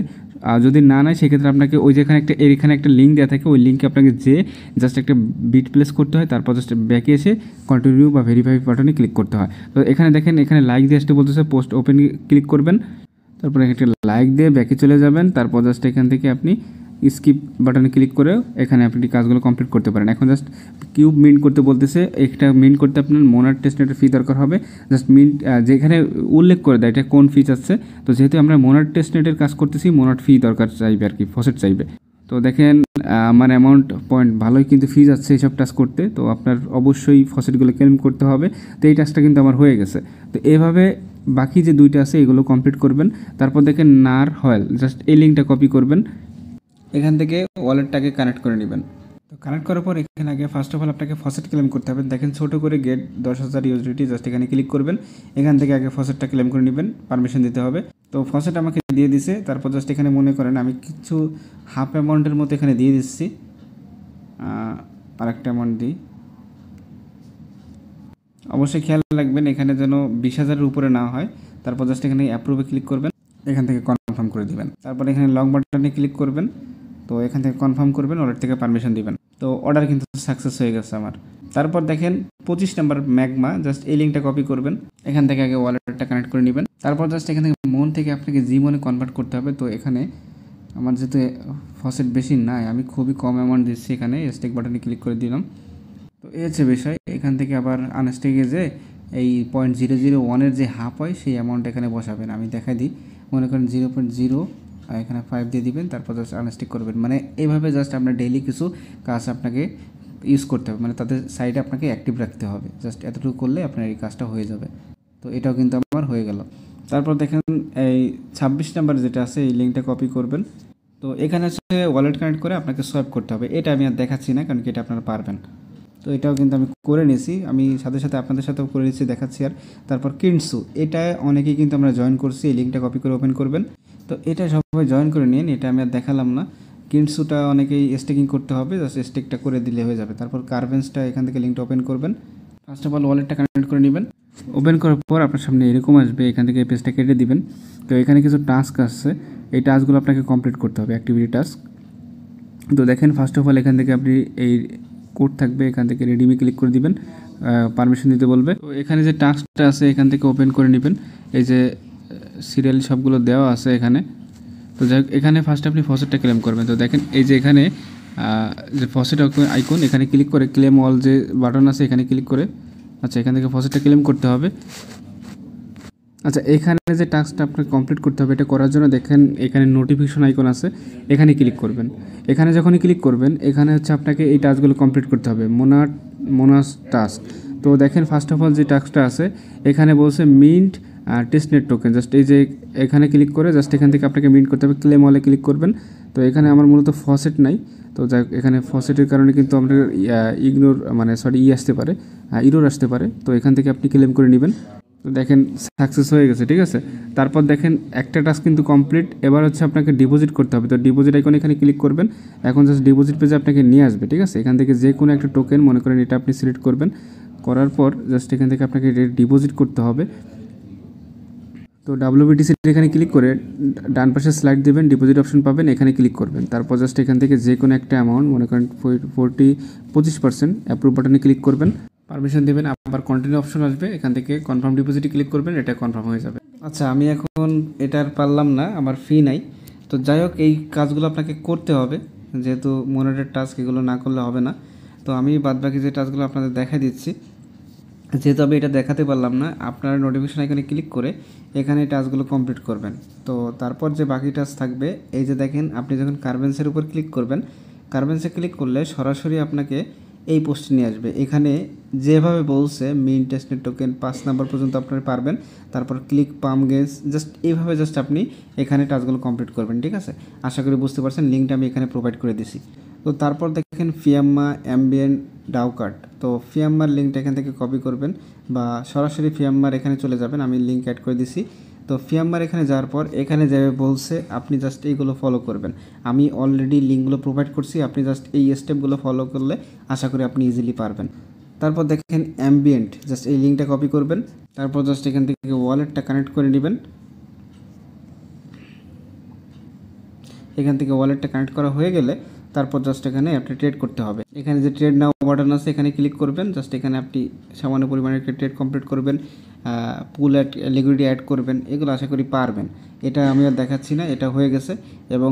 আর যদি না নেয় সেক্ষেত্রে আপনাকে ওই যেখানে এখানে একটা লিঙ্ক দেওয়া থাকে, ওই লিঙ্কে আপনাকে যে জাস্ট একটা বিট প্লেস করতে হয়, তারপর জাস্ট ব্যাকে এসে কন্টিনিউ বা ভেরিফাই বাটনে ক্লিক করতে হয়। তো এখানে দেখেন এখানে লাইক দিয়ে আসতে বলতেছে, পোস্ট ওপেন ক্লিক করবেন, তারপর একটা লাইক দিয়ে ব্যাকে চলে যাবেন। তারপর জাস্ট এখান থেকে আপনি স্কিপ বাটনে ক্লিক করে এখানে আপনি কাজগুলো কমপ্লিট করতে পারেন। এখন জাস্ট কিউব মিন্ট করতে বলতেছে, একটা মিন্ট করতে আপনার মোনার টেস্টনেটের ফি দরকার হবে। জাস্ট মিন্ট যেখানে উল্লেখ করে দেয় এটা কোন ফি চাচ্ছে, তো যেহেতু আমরা মোনার টেস্টনেটের কাজ করতেছি, মোনার ফি দরকার চাইবে আর কি, ফসেট চাইবে। তো দেখেন আমার অ্যামাউন্ট পয়েন্ট ভালোই কিন্তু ফি যাচ্ছে এইসব টাস্ক করতে। তো আপনার অবশ্যই ফসেটগুলো ক্লেম করতে হবে। তো এই টাস্কটা কিন্তু আমার হয়ে গেছে। তো এভাবে বাকি যে দুইটা আছে এগুলো কমপ্লিট করবেন। তারপর দেখেন নার হয়েল, জাস্ট এই লিঙ্কটা কপি করবেন, এখান থেকে ওয়ালেটটাকে কানেক্ট করে নেবেন। তো কানেক্ট করার পর এখানে আগে ফার্স্ট অফ অল আপনাকে ফসেট ক্লেম করতে হবে। দেখেন ছোটো করে গেট 10,000 ইউএসডিটি, জাস্ট এখানে ক্লিক করবেন। এখান থেকে আগে ফসেটটা ক্লেম করে নেবেন, পারমিশন দিতে হবে। তো ফসেট আমাকে দিয়ে দিছে। তারপর জাস্ট এখানে মনে করেন আমি কিছু হাফ অ্যামাউন্টের মতো এখানে দিয়ে দিচ্ছি, আরেকটা অ্যামাউন্ট দিই। অবশ্যই খেয়াল রাখবেন এখানে যেন 20,000-এর উপরে না হয়। তারপর জাস্ট এখানে অ্যাপ্রুভে ক্লিক করবেন, এখান থেকে কনফার্ম করে দিবেন। তারপর এখানে লং বাটনে ক্লিক করবেন, তো এখান থেকে কনফার্ম করবেন, ওয়ালেট থেকে পারমিশন দিবেন। তো অর্ডার কিন্তু সাকসেস হয়ে গেছে আমার। তারপর দেখেন 25 নাম্বার ম্যাগমা, জাস্ট এই লিঙ্কটা কপি করবেন, এখান থেকে আগে ওয়ালেটটা কানেক্ট করে নেবেন। তারপর জাস্ট এখান থেকে মন থেকে আপনাকে জি মনে কনভার্ট করতে হবে। তো এখানে আমার যেহেতু ফসেট বেশি নাই, আমি খুবই কম অ্যামাউন্ট দিচ্ছি, এখানে স্টেক বাটনে ক্লিক করে দিলাম। তো এই হচ্ছে বিষয়। এখান থেকে আবার আনস্টেকে যে এই 0.001-এর যে হাফ হয় সেই অ্যামাউন্ট এখানে বসাবেন। আমি দেখাই দিই, মনে করেন 0.0 এখানে 5 দিয়ে দিবেন, তারপর জাস্ট আনস্টিক করবেন। মানে এইভাবে জাস্ট আপনার ডেইলি কিছু কাজ আপনাকে ইউজ করতে হবে, মানে তাদের সাইডে আপনাকে অ্যাক্টিভ রাখতে হবে। জাস্ট এতটুকু করলে আপনার এই কাজটা হয়ে যাবে। তো এটাও কিন্তু আমার হয়ে গেল। তারপর দেখেন এই 26 নাম্বার যেটা আছে এই লিঙ্কটা কপি করবেন। তো এখানে হচ্ছে ওয়ালেট কানেক্ট করে আপনাকে সোয়াইপ করতে হবে। এটা আমি আর দেখাচ্ছি না, কারণ কি এটা আপনারা পারবেন। তো এটাও কিন্তু আমি করে নিয়েছি, আমি সাথে সাথে আপনাদের সাথেও করে নিয়েছি, দেখাচ্ছি। আর তারপর কিনসু, এটা অনেকেই কিন্তু আমরা জয়েন করছি, এই লিঙ্কটা কপি করে ওপেন করবেন। তো এটা সবাই জয়েন করে নিন, এটা আমি আর দেখালাম না। কিনসুটা অনেকেই স্টেকিং করতে হবে, জাস্ট স্টেকটা করে দিলে হয়ে যাবে। তারপর কার্ভেন্সটা এখান থেকে লিঙ্কটা ওপেন করবেন। ফার্স্ট অফ অল ওয়ালেটটা কানেক্ট করে নেবেন। ওপেন করার পর আপনার সামনে এরকম আসবে, এখান থেকে পেজটা কেটে দিবেন। তো এখানে কিছু টাস্ক আসছে, এই টাস্কগুলো আপনাকে কমপ্লিট করতে হবে, অ্যাক্টিভিটি টাস্ক। তো দেখেন ফার্স্ট অফ অল এখান থেকে আপনি এই কোড থাকবে, এখান থেকে রেডিমে ক্লিক করে দিবেন, পারমিশন দিতে বলবে। তো এখানে যে টাস্কটা আছে এখান থেকে ওপেন করে নেবেন, এই যে সিরিয়াল সবগুলো দেওয়া আছে এখানে। তো যাই হোক, এখানে ফার্স্ট আপনি ফসেটটা ক্লেম করবেন। তো দেখেন এই যে এখানে যে ফসেট আইকন, এখানে ক্লিক করে ক্লেম অল যে বাটন আছে এখানে ক্লিক করে, আচ্ছা এখান থেকে ফসেটটা ক্লেম করতে হবে। আচ্ছা, এখানে যে টাস্কটা আপনাকে কমপ্লিট করতে হবে, এটা করার জন্য দেখেন এখানে নোটিফিকেশন আইকন আছে, এখানে ক্লিক করবেন। এখানে যখনই ক্লিক করবেন, এখানে হচ্ছে আপনাকে এই টাস্কগুলো কমপ্লিট করতে হবে, মোনাস টাস্ক। তো দেখেন ফার্স্ট অফ অল যে টাস্কটা আছে এখানে বলছে মিন্ট টেস্টনেট টোকেন, জাস্ট এই যে এখানে ক্লিক করে জাস্ট এখান থেকে আপনাকে মিন্ট করতে হবে, ক্লেম অলে ক্লিক করবেন। তো এখানে আমার মূলত ফসেট নাই, তো যাই এখানে ফসেটের কারণে কিন্তু আমরা ইগনোর আসতে পারে, ইরোর আসতে পারে। তো এখান থেকে আপনি ক্লেম করে নেবেন। তো দেখেন সাকসেস হয়ে গেছে, ঠিক আছে। তারপর দেখেন একটা টাস্ক কিন্তু কমপ্লিট। এবার হচ্ছে আপনাকে ডিপোজিট করতে হবে। তো ডিপোজিট আইকন এখানে ক্লিক করবেন, এখন জাস্ট ডিপোজিট পেজে আপনাকে নিয়ে আসবে, ঠিক আছে। এখান থেকে যে কোনো একটা টোকেন মনে করেন এটা আপনি সিলেক্ট করবেন, করার পর জাস্ট এখান থেকে আপনাকে ডিপোজিট করতে হবে। তো WBTC এখানে ক্লিক করে ডান পাশে স্লাইড দেবেন, ডিপোজিট অপশন পাবেন, এখানে ক্লিক করবেন। তারপর জাস্ট এখান থেকে যে কোনো একটা অ্যামাউন্ট মনে করেন 25% অ্যাপ্রুভ বাটনে ক্লিক করবেন, পারমিশন দেবেন। আবার কন্টিনিউ অপশন আসবে, এখান থেকে কনফার্ম ডিপোজিটে ক্লিক করবেন, এটা কনফার্ম হয়ে যাবে। আচ্ছা, আমি এখন এটার পারলাম না, আমার ফি নাই। তো যাই হোক, এই কাজগুলো আপনাকে করতে হবে, যেহেতু মনিটর টাস্ক এগুলো না করলে হবে না। তো আমি বাদবাকি যে টাস্কগুলো আপনাদের দেখা দিচ্ছি, যেহেতু আমি এটা দেখাতে পারলাম না, আপনারা নোটিফিকেশন আইকনে ক্লিক করে এখানে টাস্কগুলো কমপ্লিট করবেন। তো তারপর যে বাকি টাস্ক থাকবে, এই যে দেখেন, আপনি যখন কার্বেন্সের উপর ক্লিক করবেন, কার্বেন্সে ক্লিক করলে সরাসরি আপনাকে এই পোস্টে নিয়ে আসবে। এখানে যেভাবে বলছে মেইন টেস্টনেট টোকেন 5 নাম্বার পর্যন্ত আপনারা পারবেন, তারপর ক্লিক পাম গেস, জাস্ট এইভাবে জাস্ট আপনি এখানে টাস্কগুলো কমপ্লিট করবেন। ঠিক আছে, আশা করি বুঝতে পারছেন, লিঙ্কটা আমি এখানে প্রোভাইড করে দিছি। তো তারপর দেখেন ফিয়াম্মা অ্যাম্বিয়েন্ট ডাউ কার্ড। তো ফিয়াম্মার লিঙ্কটা এখান থেকে কপি করবেন বা সরাসরি ফিয়াম্মার এখানে চলে যাবেন, আমি লিঙ্ক অ্যাড করে দিছি। তো ফিয়াম্মার এখানে যাওয়ার পর এখানে যেভাবে বলছে আপনি জাস্ট এইগুলো ফলো করবেন। আমি অলরেডি লিঙ্কগুলো প্রোভাইড করছি, আপনি জাস্ট এই স্টেপগুলো ফলো করলে আশা করি আপনি ইজিলি পারবেন। তারপর দেখেন অ্যাম্বিয়েন্ট, জাস্ট এই লিঙ্কটা কপি করবেন, তারপর জাস্ট এখান থেকে ওয়ালেটটা কানেক্ট করে নেবেন। এখান থেকে ওয়ালেটটা কানেক্ট করা হয়ে গেলে তারপর জাস্ট এখানে আপনি ট্রেড করতে হবে। এখানে যে ট্রেড নাও বাটন আছে এখানে ক্লিক করবেন, জাস্ট এখানে আপনি সামান্য পরিমাণে একটা ট্রেড কমপ্লিট করবেন, পুল অ্যাড লিকুইডিটি অ্যাড করবেন, এগুলো আশা করি পারবেন। এটা আমি আর দেখাচ্ছি না, এটা হয়ে গেছে। এবং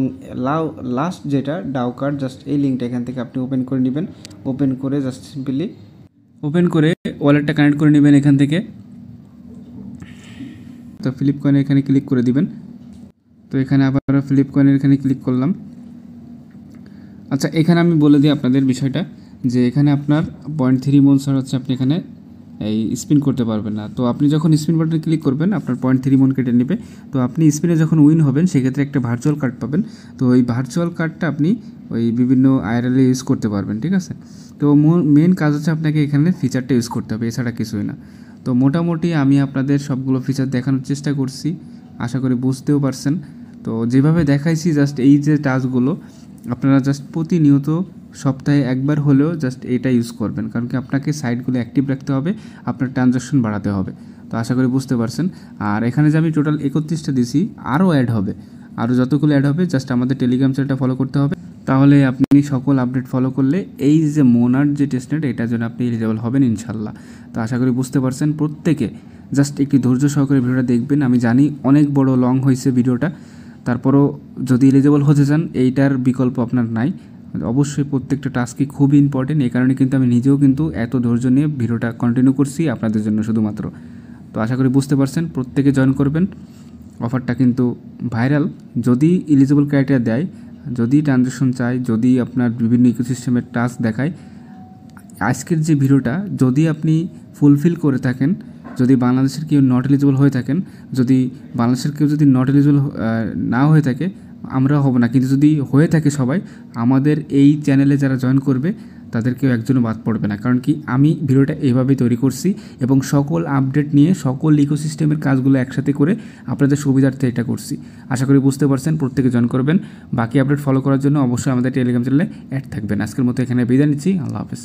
লাস্ট যেটা ডাউ কার্ড, জাস্ট এই লিঙ্কটা এখান থেকে আপনি ওপেন করে নেবেন। ওপেন করে জাস্ট সিম্পলি ওপেন করে ওয়ালেটটা কানেক্ট করে নেবেন এখান থেকে। তো ফ্লিপ কয়েনে এখানে ক্লিক করে দিবেন। তো এখানে আবার ফ্লিপ কয়েনের এখানে ক্লিক করলাম। আচ্ছা, এখানে আমি বলে দিই আপনাদের বিষয়টা, যে এখানে আপনার 0.3 মন ছাড়া হচ্ছে আপনি এখানে এই স্পিন করতে পারবেন না। তো আপনি যখন স্পিন বাটনে ক্লিক করবেন আপনার 0.3 মন কেটে নেবে। তো আপনি স্পিনে যখন উইন হবেন সেক্ষেত্রে একটা ভার্চুয়াল কার্ড পাবেন। তো ওই ভার্চুয়াল কার্ডটা আপনি ওই বিভিন্ন আইআরএলে ইউজ করতে পারবেন। ঠিক আছে, তো মেন কাজ হচ্ছে আপনাকে এখানে ফিচারটা ইউজ করতে হবে, এছাড়া কিছুই না। তো মোটামুটি আমি আপনাদের সবগুলো ফিচার দেখানোর চেষ্টা করছি, আশা করি বুঝতেও পারছেন। তো যেভাবে দেখাইছি, জাস্ট এই যে টাস্কগুলো আপনারা জাস্ট প্রতিনিয়ত সপ্তাহে একবার হলেও জাস্ট এটা ইউজ করবেন, কারণ কি আপনাকে সাইটগুলো অ্যাক্টিভ রাখতে হবে, আপনার ট্রানজাকশন বাড়াতে হবে। তো আশা করি বুঝতে পারছেন। আর এখানে যে আমি টোটাল 31টা দিছি, আরও অ্যাড হবে, আরও যতগুলো অ্যাড হবে জাস্ট আমাদের টেলিগ্রাম চ্যানেলটা ফলো করতে হবে। তাহলে আপনি সকল আপডেট ফলো করলে এই যে মোনার্ড যে টেস্টনেট, এটার জন্য আপনি এলিজিবল হবেন ইনশাল্লাহ। তো আশা করি বুঝতে পারছেন। প্রত্যেকে জাস্ট একটি ধৈর্য সহকারে ভিডিওটা দেখবেন। আমি জানি অনেক বড় লং হয়েছে ভিডিওটা, তারপরও যদি এলিজিবল হতে চান এইটার বিকল্প আপনার নাই। অবশ্যই প্রত্যেকটা টাস্কই খুবই ইম্পর্টেন্ট, এই কারণে কিন্তু আমি নিজেও কিন্তু এত ধৈর্য নিয়ে ভিডিওটা কন্টিনিউ করছি আপনাদের জন্য শুধুমাত্র। তো আশা করি বুঝতে পারছেন, প্রত্যেকে জয়েন করবেন। অফারটা কিন্তু ভাইরাল, যদি এলিজিবল ক্রাইটেরিয়া দেয়, যদি ট্রানজ্যাকশন চাই, যদি আপনার বিভিন্ন ইকোসিস্টেমের টাস্ক দেখায়, আজকের যে ভিডিওটা যদি আপনি ফুলফিল করে থাকেন, যদি বাংলাদেশের কেউ নট এলিজিবল হয়ে থাকেন, যদি বাংলাদেশের কেউ যদি নট এলিজিবল না হয়ে থাকে, আমরা হব না, কিন্তু যদি হয়ে থাকে সবাই, আমাদের এই চ্যানেলে যারা জয়েন করবে তাদের কেউ একজনও বাদ পড়বে না। কারণ কি আমি ভিডিওটা এইভাবেই তৈরি করছি এবং সকল আপডেট নিয়ে সকল ইকোসিস্টেমের কাজগুলো একসাথে করে আপনাদের সুবিধার্থে এটা করছি। আশা করি বুঝতে পারছেন, প্রত্যেকে জয়েন করবেন। বাকি আপডেট ফলো করার জন্য অবশ্যই আমাদের টেলিগ্রাম চ্যানেলে অ্যাড থাকবেন। আজকের মতো এখানে বিদায় নিচ্ছি, আল্লাহ হাফেজ।